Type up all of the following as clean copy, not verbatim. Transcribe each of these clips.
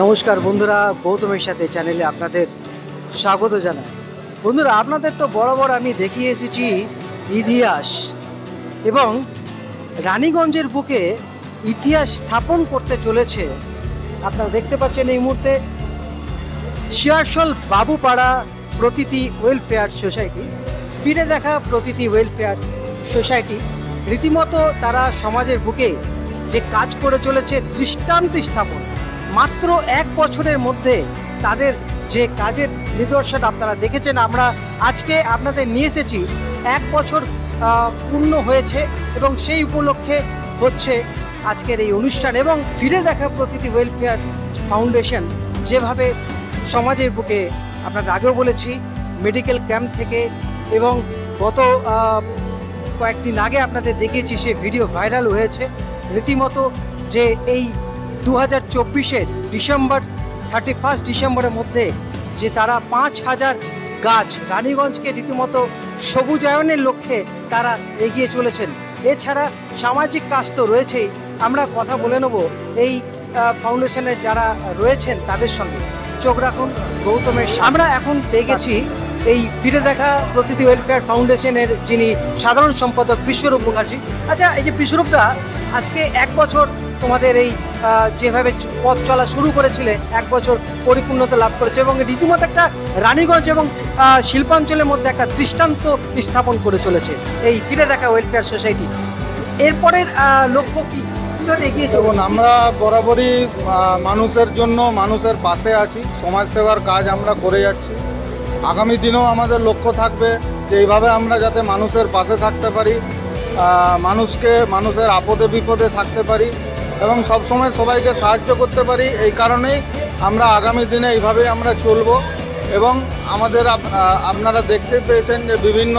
নমস্কার বন্ধুরা, গৌতমের সাথে চ্যানেলে আপনাদের স্বাগত জানাই। বন্ধুরা, আপনাদের তো বরাবর আমি দেখিয়ে এসেছি ইতিহাস এবং রানীগঞ্জের বুকে ইতিহাস স্থাপন করতে চলেছে। আপনারা দেখতে পাচ্ছেন এই মুহূর্তে শিয়ারশোল বাবুপাড়া প্রতীতি ওয়েলফেয়ার সোসাইটি, ফিরে দেখা প্রতীতি ওয়েলফেয়ার সোসাইটি রীতিমতো তারা সমাজের বুকে যে কাজ করে চলেছে দৃষ্টান্ত স্থাপন। মাত্র 1 বছরের মধ্যে তাদের যে কাজের নিদর্শন আপনারা দেখেছেন, আমরা আজকে আপনাদের নিয়ে এসেছি। 1 বছর পূর্ণ হয়েছে এবং সেই উপলক্ষে হচ্ছে আজকের এই অনুষ্ঠান। এবং ফিরে দেখা প্রতীতি ওয়েলফেয়ার ফাউন্ডেশন যেভাবে সমাজের বুকে, আপনাদের আগেও বলেছি, মেডিকেল ক্যাম্প থেকে এবং গত কয়েকদিন আগে আপনাদের দেখিয়েছি, সে ভিডিও ভাইরাল হয়েছে রীতিমতো, যে এই 2024-এর ডিসেম্বর 31 ডিসেম্বরের মধ্যে যে তারা 5000 গাছ রানীগঞ্জকে রীতিমতো সবুজায়নের লক্ষ্যে তারা এগিয়ে চলেছেন। এছাড়া সামাজিক কাজ তো রয়েছেই। আমরা কথা বলে নেব এই ফাউন্ডেশনের যারা রয়েছেন তাদের সঙ্গে। চোখ রাখুন গৌতমের। আমরা এখন পেয়ে গেছি এই ফিরে দেখা প্রতীতি ওয়েলফেয়ার ফাউন্ডেশনের যিনি সাধারণ সম্পাদক বিশ্বরূপ মুখার্জি। আচ্ছা, এই যে বিশ্বরূপটা, আজকে 1 বছর তোমাদের এই যেভাবে পথ চলা শুরু করেছিলে, 1 বছর পরিপূর্ণতা লাভ করেছে এবং রীতিমতো একটা রানীগঞ্জ এবং শিল্পাঞ্চলের মধ্যে একটা দৃষ্টান্ত স্থাপন করে চলেছে এই ফিরে দেখা ওয়েলফেয়ার সোসাইটি। এরপরের লক্ষ্য কি এগিয়ে দেখুন, আমরা বরাবরই মানুষের জন্য, মানুষের পাশে আছি। সমাজসেবার কাজ আমরা করে যাচ্ছি। আগামী দিনেও আমাদের লক্ষ্য থাকবে যে এইভাবে আমরা যাতে মানুষের পাশে থাকতে পারি, মানুষের আপদে বিপদে থাকতে পারি এবং সবসময় সবাইকে সাহায্য করতে পারি। এই কারণেই আমরা আগামী দিনে এইভাবেই আমরা চলব। এবং আমাদের আপনারা দেখতে পেয়েছেন যে বিভিন্ন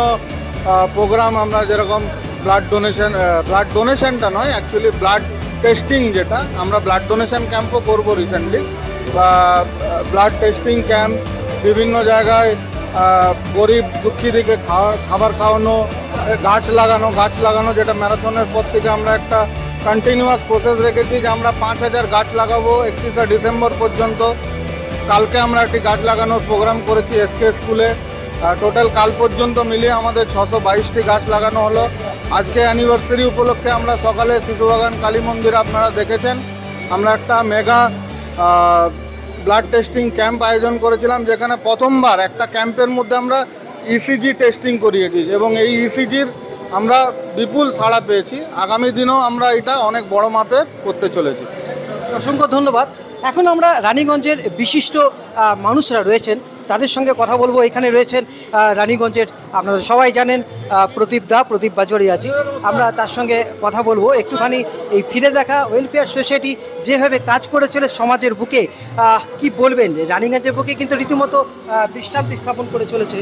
প্রোগ্রাম, আমরা যেরকম ব্লাড ডোনেশনটা নয়, অ্যাকচুয়ালি ব্লাড টেস্টিং, যেটা আমরা ব্লাড ডোনেশন ক্যাম্পও করবো রিসেন্টলি, বা ব্লাড টেস্টিং ক্যাম্প, বিভিন্ন জায়গায় গরিব দুঃখীদেরকে খাবার খাওয়ানো, গাছ লাগানো, যেটা ম্যারাথনের পর থেকে আমরা একটা কন্টিনিউয়াস প্রসেস রেখেছি যে আমরা 5000 গাছ লাগাবো 31 ডিসেম্বর পর্যন্ত। কালকে আমরা একটি গাছ লাগানোর প্রোগ্রাম করেছি এসকে স্কুলে। টোটাল কাল পর্যন্ত মিলিয়ে আমাদের 622টি গাছ লাগানো হলো। আজকে অ্যানিভার্সারি উপলক্ষে আমরা সকালে শিশুবাগান কালী মন্দির আপনারা দেখেছেন, আমরা একটা মেগা ব্লাড টেস্টিং ক্যাম্প আয়োজন করেছিলাম, যেখানে প্রথমবার একটা ক্যাম্পের মধ্যে আমরা ইসিজি টেস্টিং করিয়েছি এবং এই ইসিজির আমরা বিপুল সাড়া পেয়েছি। আগামী দিনেও আমরা এটা অনেক বড় মাপে করতে চলেছি। অসংখ্য ধন্যবাদ। এখন আমরা রানীগঞ্জের বিশিষ্ট মানুষরা রয়েছেন তাদের সঙ্গে কথা বলবো। এখানে রয়েছেন রানীগঞ্জের, আপনারা সবাই জানেন, প্রদীপ বাজোয়ারি আছে। আমরা তার সঙ্গে কথা বলবো একটুখানি। এই ফিরে দেখা ওয়েলফেয়ার সোসাইটি যেভাবে কাজ করে চলে সমাজের বুকে, কি বলবেন? রানীগঞ্জের বুকে কিন্তু রীতিমতো দৃষ্টান্ত স্থাপন করে চলেছে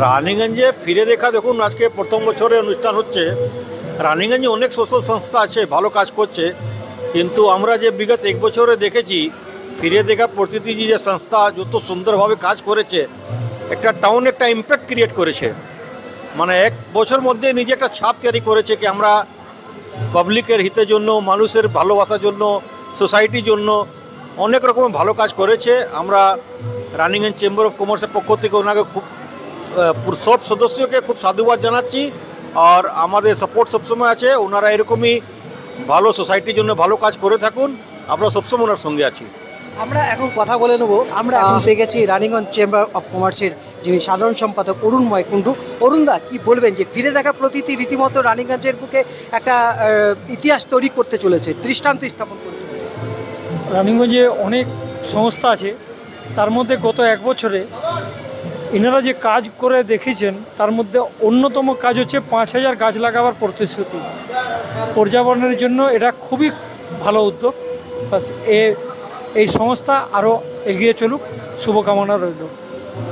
রানীগঞ্জে ফিরে দেখা। দেখুন, আজকে প্রথম বছরের অনুষ্ঠান হচ্ছে। রানীগঞ্জে অনেক সোশ্যাল সংস্থা আছে, ভালো কাজ করছে, কিন্তু আমরা যে বিগত 1 বছরে দেখেছি ফিরে দেখা প্রতীতি যে সংস্থা যত সুন্দরভাবে কাজ করেছে, একটা টাউন একটা ইম্প্যাক্ট ক্রিয়েট করেছে। মানে 1 বছর মধ্যে নিজে একটা ছাপ তৈরি করেছে কি আমরা পাবলিকের হিতের জন্য, মানুষের ভালোবাসার জন্য, সোসাইটির জন্য অনেক রকমের ভালো কাজ করেছে। আমরা রানীগঞ্জ চেম্বার অফ কমার্সের পক্ষ থেকে ওনাকে সব সদস্যকে খুব সাধুবাদ জানাচ্ছি। আর আমাদের সাপোর্ট সবসময় আছে। ওনারা এরকমই ভালো সোসাইটির জন্য ভালো কাজ করে থাকুন, আমরা সবসময় ওনার সঙ্গে আছি। আমরা এখন কথা বলে নেব। আমরা এখন পেয়ে গেছি রানীগঞ্জ চেম্বার অফ কমার্সের যিনি সাধারণ সম্পাদক অরুণময় কুণ্ডু। অরুণদা, কি বলবেন যে ফিরে দেখা প্রতীতি রীতিমতো রানীগঞ্জের বুকে একটা ইতিহাস তৈরি করতে চলেছে, দৃষ্টান্ত স্থাপন করতে চলেছে? রানীগঞ্জে অনেক সংস্থা আছে, তার মধ্যে গত 1 বছরে এনারা যে কাজ করে দেখেছেন তার মধ্যে অন্যতম কাজ হচ্ছে 5000 গাছ লাগাবার প্রতিশ্রুতি। পর্যাবরণের জন্য এটা খুবই ভালো উদ্যোগ। বাস এই সংস্থা আরও এগিয়ে চলুক, শুভকামনা রইল।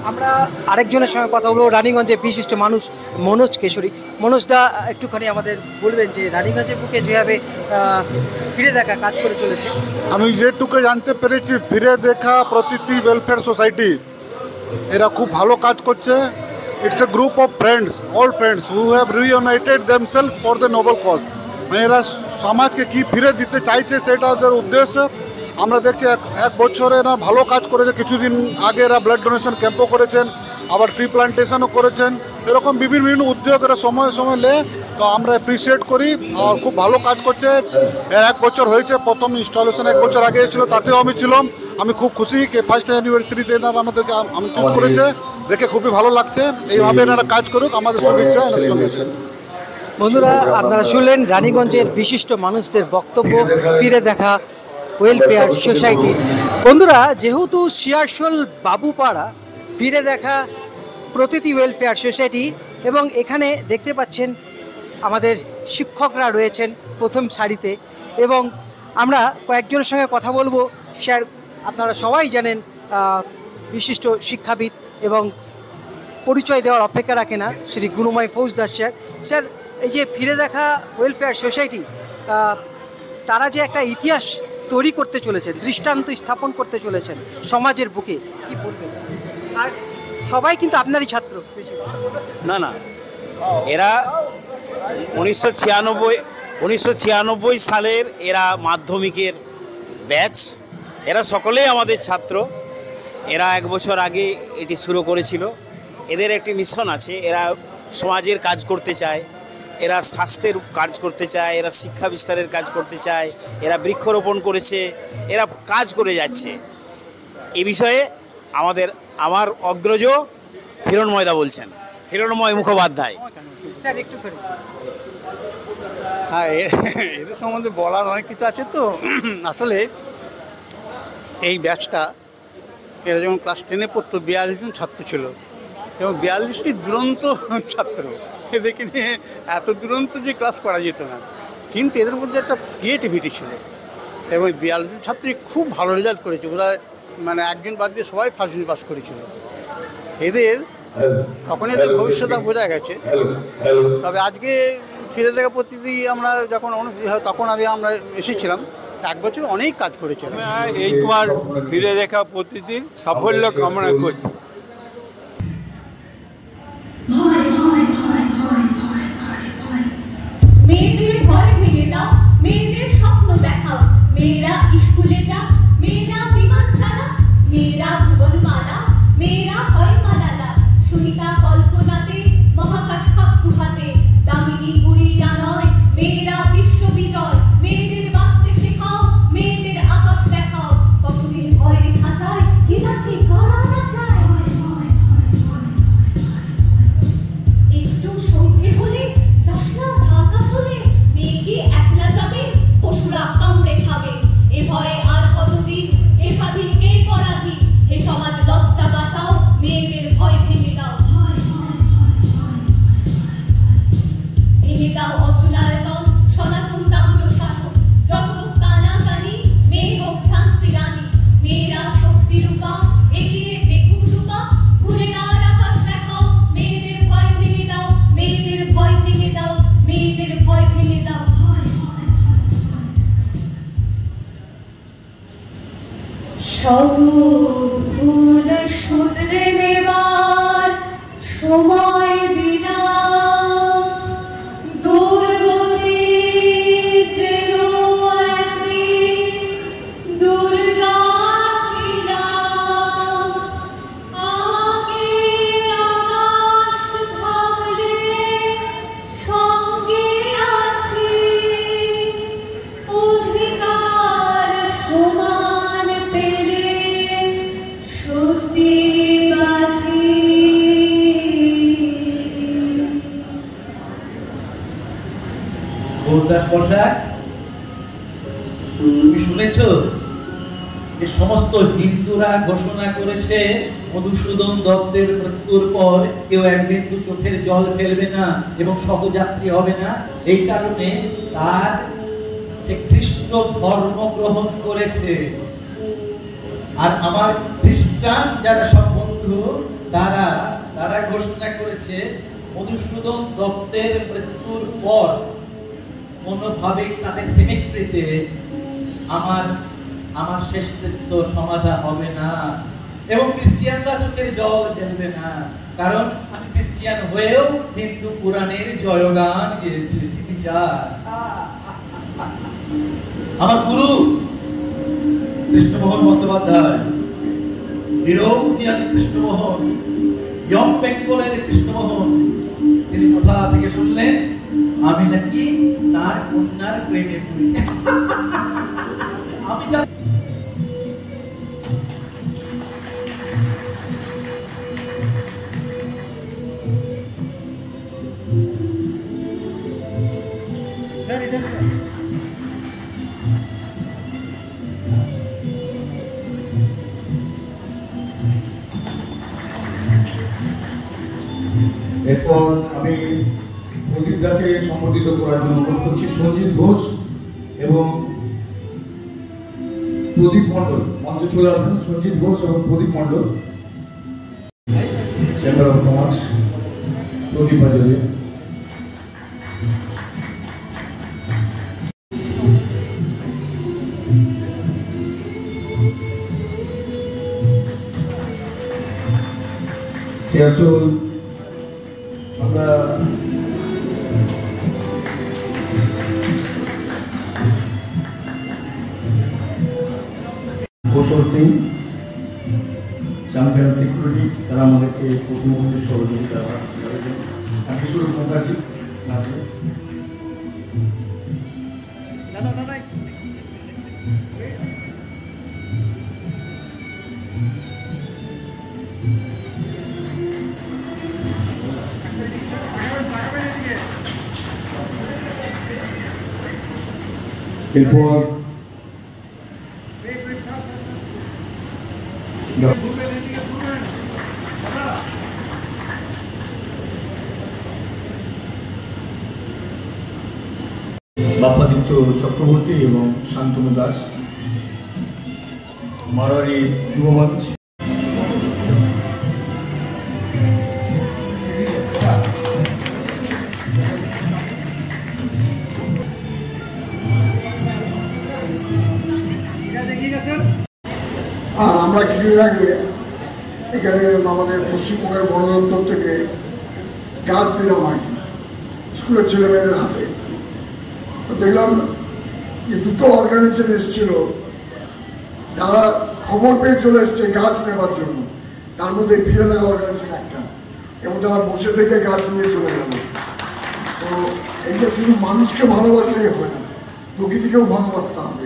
আমরা আরেকজনের সঙ্গে কথা বলবো, রানীগঞ্জের বিশিষ্ট মানুষ মনোজ কেশরী। মনোজদা, একটুখানি আমাদের বলবেন যে রানীগঞ্জের বুকে যেভাবে ফিরে দেখা কাজ করে চলেছে। আমি যেটুকু জানতে পেরেছি, ফিরে দেখা প্রতীতি ওয়েলফেয়ার সোসাইটি এরা খুব ভালো কাজ করছে। It's a group of friends, all friends who have reunited themselves for the noble cause. মানে এরা সমাজকে কি ফিরে দিতে চাইছে সেটা ওদের উদ্দেশ্য। আমরা দেখছি এক বছরে এরা ভালো কাজ করেছে। কিছুদিন আগে এরা ব্লাড ডোনেশন ক্যাম্পও করেছেন, আবার ট্রি প্লান্টেশনও করেছেন। এরকম বিভিন্ন উদ্যোগ এরা সময় সময় নেয়, তো আমরা অ্যাপ্রিসিয়েট করি। আর খুব ভালো কাজ করছে। এক বছর হয়েছে, প্রথম ইনস্টলেশন 1 বছর আগে ছিল, তাতেও আমি ছিলাম। আমি খুব খুশি যে ফার্স্ট অ্যানিভার্সারিতে এনারা আমাদেরকে আমন্ত্রণ করেছে, দেখে খুবই ভালো লাগছে। এইভাবে এনারা কাজ করুক, আমাদের শুভেচ্ছা। বন্ধুরা, আপনারা শুনলেন রানীগঞ্জের বিশিষ্ট মানুষদের বক্তব্য ফিরে দেখা ওয়েলফেয়ার সোসাইটি। বন্ধুরা, যেহেতু শিয়ারশোল বাবুপাড়া ফিরে দেখা প্রতিটি ওয়েলফেয়ার সোসাইটি, এবং এখানে দেখতে পাচ্ছেন আমাদের শিক্ষকরা রয়েছেন প্রথম সারিতে, এবং আমরা কয়েকজনের সঙ্গে কথা বলবো। স্যার, আপনারা সবাই জানেন বিশিষ্ট শিক্ষাবিদ, এবং পরিচয় দেওয়ার অপেক্ষা রাখে না শ্রী গুণময় ফৌজদার স্যার। স্যার, এই যে ফিরে দেখা ওয়েলফেয়ার সোসাইটি, তারা যে একটা ইতিহাস তৈরি করতে চলেছেন, দৃষ্টান্ত স্থাপন করতে চলেছেন সমাজের বুকে, কি বলবেন? আর সবাই কিন্তু আপনারই ছাত্র। না, এরা 1996 সালের এরা মাধ্যমিকের ব্যাচ। এরা সকলেই আমাদের ছাত্র। এরা 1 বছর আগে এটি শুরু করেছিল। এদের একটি মিশন আছে, এরা সমাজের কাজ করতে চায়, এরা স্বাস্থ্যের কাজ করতে চায়, এরা শিক্ষা বিস্তারের কাজ করতে চায়, এরা বৃক্ষরোপণ করেছে, এরা কাজ করে যাচ্ছে। এ বিষয়ে আমার অগ্রজ হিরণময়দা বলছেন, হিরণময় মুখোপাধ্যায়। স্যার, একটু করে। হ্যাঁ, এদের সম্বন্ধে বলার অনেক কিছু আছে। তো আসলে এই ব্যাচটা এরা যখন ক্লাস 10-এ পড়তো 42 জন ছাত্র ছিল, এবং 42টি দুরন্ত ছাত্র। এদেরকে নিয়ে এত দুরন্ত যে ক্লাস করা যেত না, কিন্তু এদের মধ্যে একটা ক্রিয়েটিভিটি ছিল, এবং 42 জন ছাত্রী খুব ভালো রেজাল্ট করেছে। ওরা মানে একজন বাদ দিয়ে সবাই ফার্স্ট ডিভিশন পাস করেছিল। এদের তখন এদের ভবিষ্যৎ বোঝা গেছে। তবে আজকে ফিরে দেখা প্রতিদিন আমরা যখন অনুষ্ঠিত হয়, তখন আমরা এসেছিলাম। 1 বছর অনেক কাজ করেছিলাম। এই তোমার ফিরে দেখা প্রতিদিন সাফল্য কামনা করছি। মেয়েদের ভয় ভেঙে দাও, মেয়েদের স্বপ্ন দেখাও। মেয়েরা স্কুলে যা, মেয়েরা বিমান চালা, মেয়েরা ভুবন মালা, মেয়েরা হয় মালালা। সুনিতা কল্পনাতে মহাকাশ খাপ দুহাতে, দামিনী গুড়িয়া নয়, মেয়েরা বিশ্ববিজয়। মেয়েদের বাঁচতে শেখাও, মেয়েদের আকাশ দেখাও। কতদিন ভয়ের খাঁচায় কে যাচ্ছে কারা না চায়। একটু সন্ধে হলে যাস না ঢাকা চলে, মেয়ে কি একলা যাবে, পশুরা কামড়ে খাবে। এ ভয়ে আর কতদিন, এ স্বাধীন কে পরাধীন। হে সমাজ লজ্জা বাঁচাও, মেয়েদের ভয় ভেঙে দাও। ভেঙে দাও অচলায়তন, সনাতন তাম্র শাসন। যত কানাকানি, মেয়ে হোক ঝাঁসি রানী। মেয়েরা শক্তি রূপা, এগিয়ে দেখুক রূপা। ভুলে না আকাশ দেখাও, মেয়েদের ভয় ভেঙে দাও, মেয়েদের ভয় ভেঙে দাও, মেয়েদের ভয় ভেঙে দাও। শত ভুল শুধরে নেবার সময় দিলাম। দুর্গতি যেন একদিন দুর্গা ছিলাম। আমাকে আকাশ ভাবলে সঙ্গে আছি। অধিকার সমান পেলে সত্যি বাঁচি। গৌরদাস বসাক, তুমি শুনেছ যে সমস্ত হিন্দুরা ঘোষণা করেছে মধুসূদন দত্তের মৃত্যুর পর কেউ এক বিন্দু চোখের জল ফেলবে না এবং সহযাত্রী হবে না। এই কারণে তার সে খ্রিস্ট ধর্ম গ্রহণ করেছে। আর আমার খ্রিস্টান যারা সব বন্ধু, তারা ঘোষণা করেছে মধুসূদন দত্তের মৃত্যুর পর কোনোভাবেই তাদের সিমেট্রিতে আমার শেষকৃত্য সমাধা হবে না, এবং খ্রিস্টিয়ানরা চোখের জল ফেলবে না, কারণ আমি খ্রিস্টিয়ান হয়েও হিন্দু পুরাণের জয়গান গেয়েছি। তিনি যা আমার গুরু কৃষ্ণমোহন বন্দ্যোপাধ্যায়, নিরৌসিয়ান কৃষ্ণমোহন, ইয়ং বেঙ্গলের কৃষ্ণমোহন, তিনি কোথা থেকে শুনলেন আমি নাকি তার কন্যার প্রেমে পড়ি। আমি এরপর আমি প্রদীপদাকে সম্বোধিত করার জন্য অনুরোধ করছি সঞ্জিত ঘোষ এবং প্রদীপ মণ্ডল মঞ্চে চলে আসবেন। সঞ্জিত ঘোষ এবং প্রদীপ মণ্ডল, চেম্বার অফ কমার্স, প্রদীপ বাজারে। সিয়াসুল আমরা কৌশল সিং, চ্যাম্পিয়ন সিকিউরিটি, তারা আমাদেরকে প্রতি মুহূর্তে সহযোগিতা করেছেন। আমি শুরু মুখার্জি এরপর বাপ্পাদিত্য চক্রবর্তী এবং শান্তনু দাস, মারোয়ারি যুব মঞ্চ। আর আমরা কিছুদিন আগে এখানে আমাদের পশ্চিমবঙ্গের বন দপ্তর থেকে গাছ দিলাম আর কি স্কুলের ছেলেমেয়েদের হাতে। তো দেখলাম যে দুটো অর্গানাইজেশন এসেছিল, যারা খবর পেয়ে চলে এসছে গাছ নেবার জন্য, তার মধ্যে ফিরে দেখা অর্গানাইজেশন একটা, এবং তারা বসে থেকে গাছ নিয়ে চলে গেল। তো এইটা শুধু মানুষকে ভালোবাসলেই হবে না, প্রকৃতিকেও ভালোবাসতে হবে।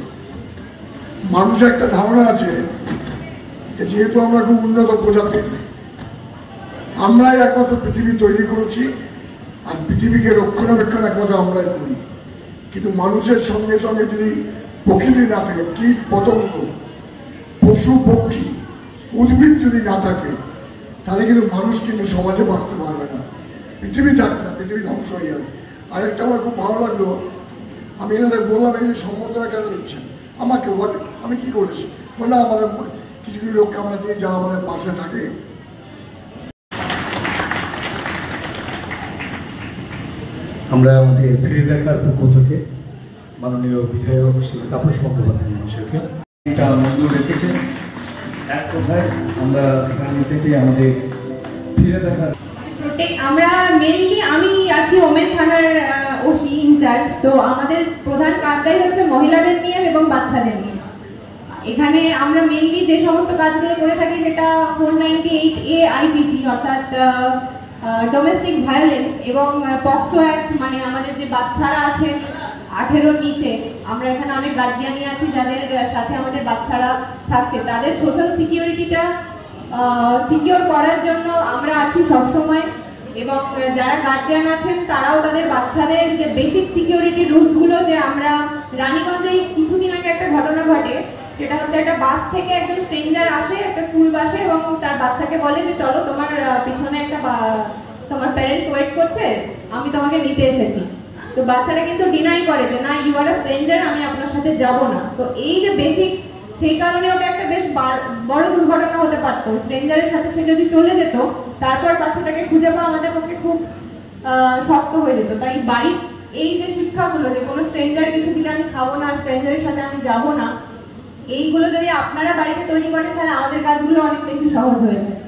মানুষের একটা ধারণা আছে যে যেহেতু আমরা খুব উন্নত প্রজাতি, আমরাই একমাত্র পৃথিবী তৈরি করেছি আর পৃথিবীকে রক্ষণাবেক্ষণ একমাত্র আমরাই করি। কিন্তু মানুষের সঙ্গে সঙ্গে যদি প্রকৃতি না থাকে, কীট পতঙ্গ, পশু পক্ষী, উদ্ভিদ যদি না থাকে, তাহলে কিন্তু মানুষ কিন্তু সমাজে বাঁচতে পারবে না, পৃথিবী থাকবে না, পৃথিবী ধ্বংস হয়ে যাবে। আরেকটা আমার খুব ভালো লাগলো, আমি এনাদের বললাম এই যে সম্বর্ধনা কেন দিচ্ছেন আমাকে, আমি কি করেছি? বললাম আমাদের কিছু কিছু লোককে আমরা দিয়ে যারা আমাদের পাশে থাকে। আমরা আমাদের ফিরে দেখার পক্ষ থেকে মাননীয় বিধায়ক শ্রী তাপস মুখোপাধ্যায় মহাশয়কে এটা মঞ্জুর রেখেছে। এক কথায় আমরা স্থানীয় থেকে আমাদের ফিরে দেখার আমরা মেনলি আমি আছি ওমেন থানার ওসি ইনচার্জ, তো আমাদের প্রধান কাজটাই হচ্ছে মহিলাদের নিয়ে এবং বাচ্চাদের নিয়ে। এখানে আমরা মেনলি যে সমস্ত কাজগুলো করে থাকি সেটা 498A IPC অর্থাৎ ডোমেস্টিক ভায়োলেন্স এবং পক্সো অ্যাক্ট, মানে আমাদের যে বাচ্চারা আছে 18 নিচে, আমরা এখানে অনেক গার্জিয়ানই আছি যাদের সাথে আমাদের বাচ্চারা থাকছে, তাদের সোশ্যাল সিকিউরিটিটা সিকিউর করার জন্য আমরা আছি সবসময়। এবং যারা গার্জিয়ান আছেন তারাও তাদের বাচ্চাদের যে বেসিক সিকিউরিটি রুলসগুলো, যে আমরা রানীগঞ্জে কিছুদিন আগে একটা ঘটনা ঘটে, সেটা হচ্ছে একটা বাস থেকে একজন স্ট্রেঞ্জার আসে একটা স্কুল বাসে এবং তার বাচ্চাকে বলে যে চলো তোমার পিছনে একটা তোমার প্যারেন্টস ওয়েট করছে, আমি তোমাকে নিতে এসেছি। তো বাচ্চাটা কিন্তু ডিনাই করে যে না, ইউ আর আ স্ট্রেঞ্জার, আমি আপনার সাথে যাব না। তো এই যে বেসিক, সেই কারণে ওটা একটা বেশ বড় দুর্ঘটনা হতে পারতো। স্ট্রেঞ্জারের সাথে সে যদি চলে যেত, তারপর বাচ্চাটাকে খুঁজে পাওয়া আমাদের পক্ষে খুব শক্ত হয়ে যেত। তাই বাড়ির এই যে শিক্ষাগুলো, যে কোনো স্ট্রেঞ্জার কিছু দিলে আমি খাবো না, স্ট্রেঞ্জারের সাথে আমি যাব না, এইগুলো যদি আপনারা বাড়িতে তৈরি করেন তাহলে আমাদের কাজগুলো অনেক বেশি সহজ হয়ে যায়।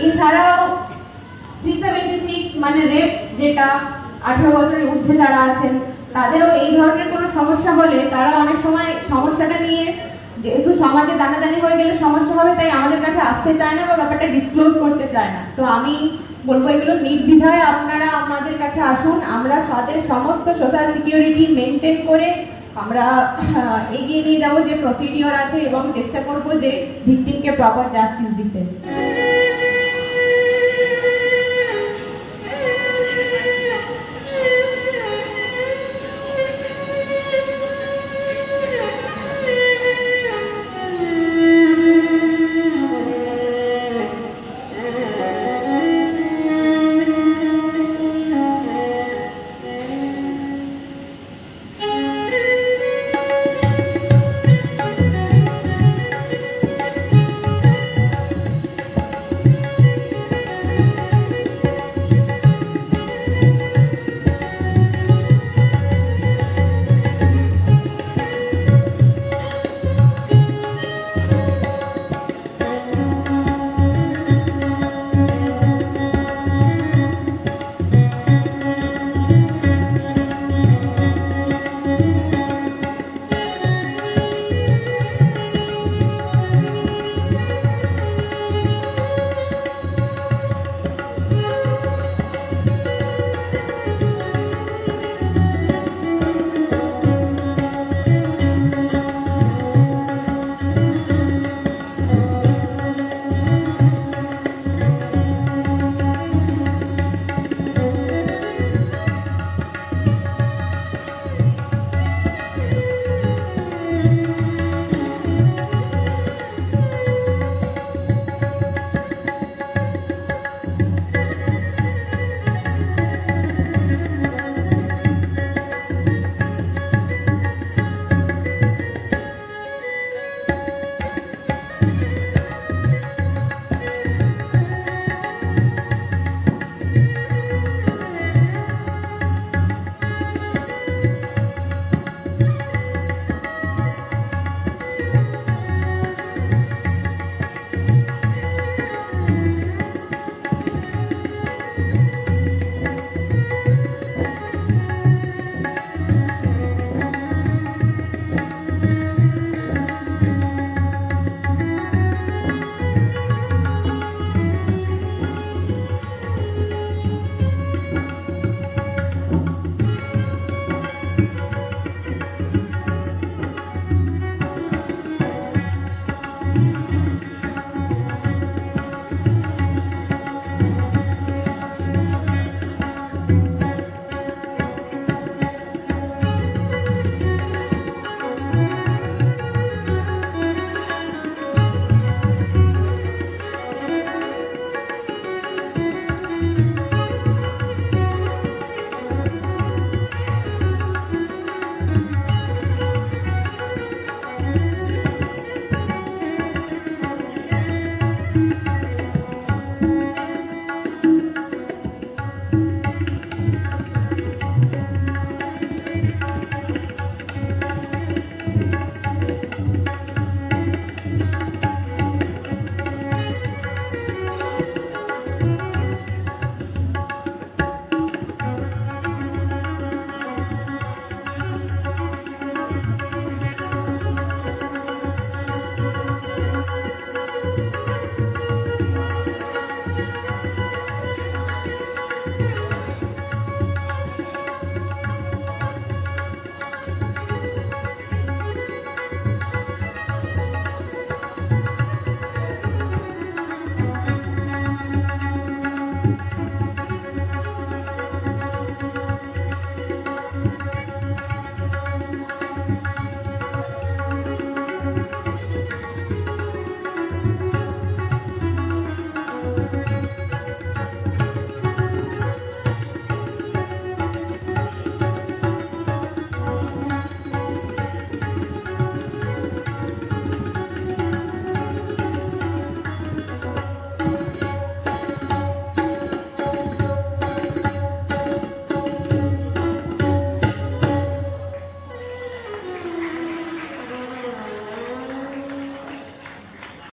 এছাড়াও 376 মানে রেপ, যেটা 18 বছরের ঊর্ধ্বে যারা আছেন তাদেরও এই ধরনের কোনো সমস্যা হলে তারা অনেক সময় সমস্যাটা নিয়ে যেহেতু সমাজে জানাজানি হয়ে গেলে সমস্যা হবে, তাই আমাদের কাছে আসতে চায় না বা ব্যাপারটা ডিসক্লোজ করতে চায় না। তো আমি বলবো এগুলো নির্দ্বিধায় আপনারা আমাদের কাছে আসুন, আমরা তাদের সমস্ত সোশ্যাল সিকিউরিটি মেনটেন করে আমরা এগিয়ে নিয়ে যাব যে প্রসিডিওর আছে, এবং চেষ্টা করব যে ভিকটিমকে প্রপার জাস্টিস দিতে।